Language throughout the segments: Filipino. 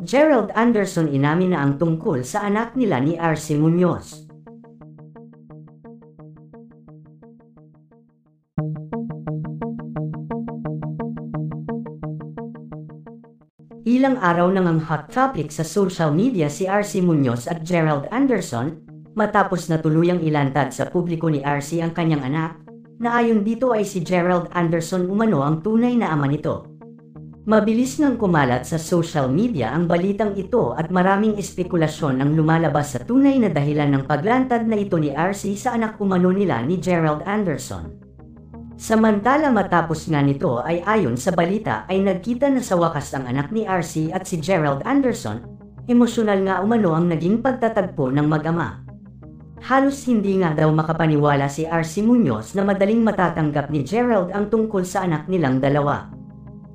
Gerald Anderson inamin na ang tungkol sa anak nila ni RC Muñoz. Ilang araw nang ang hot topic sa social media si RC Muñoz at Gerald Anderson matapos na tuluyang ilantad sa publiko ni RC ang kanyang anak, na ayon dito ay si Gerald Anderson umano ang tunay na ama nito. Mabilis nang kumalat sa social media ang balitang ito at maraming espekulasyon ang lumalabas sa tunay na dahilan ng paglantad na ito ni RC sa anak umano nila ni Gerald Anderson. Samantala matapos nga nito ay ayon sa balita ay nagkita na sa wakas ang anak ni RC at si Gerald Anderson, emosyonal nga umano ang naging pagtatagpo ng mag-ama. Halos hindi nga daw makapaniwala si RC Muñoz na madaling matatanggap ni Gerald ang tungkol sa anak nilang dalawa.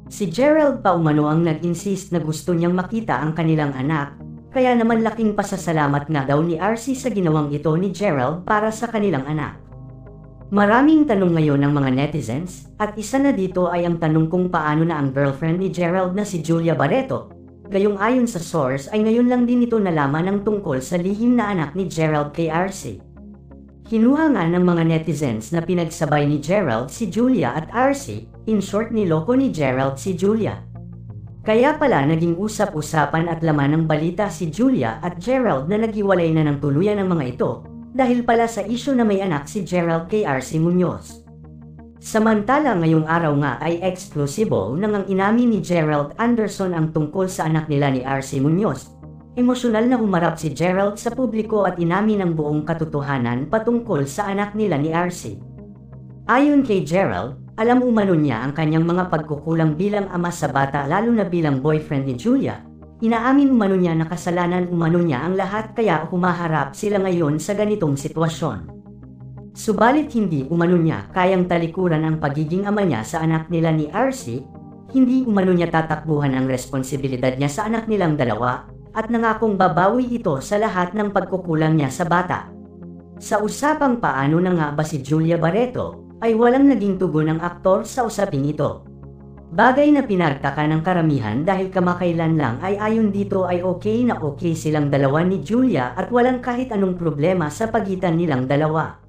Si Gerald pa umano ang nag-insist na gusto niyang makita ang kanilang anak, kaya naman laking pasasalamat nga daw ni RC sa ginawang ito ni Gerald para sa kanilang anak. Maraming tanong ngayon ng mga netizens, at isa na dito ay ang tanong kung paano na ang girlfriend ni Gerald na si Julia Barreto. Gayong ayon sa source ay ngayon lang din ito nalaman ng tungkol sa lihim na anak ni Gerald kay RC. Kinuha nga ng mga netizens na pinagsabay ni Gerald si Julia at RC, in short niloko ni Gerald si Julia. Kaya pala naging usap-usapan at laman ng balita si Julia at Gerald na naghiwalay na ng tuluyan ng mga ito, dahil pala sa isyu na may anak si Gerald kay RC Muñoz. Samantala ngayong araw nga ay eksklusibo nang ang inamin ni Gerald Anderson ang tungkol sa anak nila ni RC Muñoz. Emosyonal na humarap si Gerald sa publiko at inamin ang buong katotohanan patungkol sa anak nila ni RC. Ayon kay Gerald, alam umano niya ang kanyang mga pagkukulang bilang ama sa bata lalo na bilang boyfriend ni Julia. Inaamin umano niya na kasalanan umano niya ang lahat kaya humaharap sila ngayon sa ganitong sitwasyon. Subalit hindi umano niya kayang talikuran ang pagiging ama niya sa anak nila ni RC, hindi umano niya tatakbuhan ang responsibilidad niya sa anak nilang dalawa, at nangakong babawi ito sa lahat ng pagkukulang niya sa bata. Sa usapang paano na nga ba si Julia Barreto, ay walang naging tugon ng aktor sa usaping ito. Bagay na pinagtaka ng karamihan dahil kamakailan lang ay ayon dito ay okay na okay silang dalawa ni Julia at walang kahit anong problema sa pagitan nilang dalawa.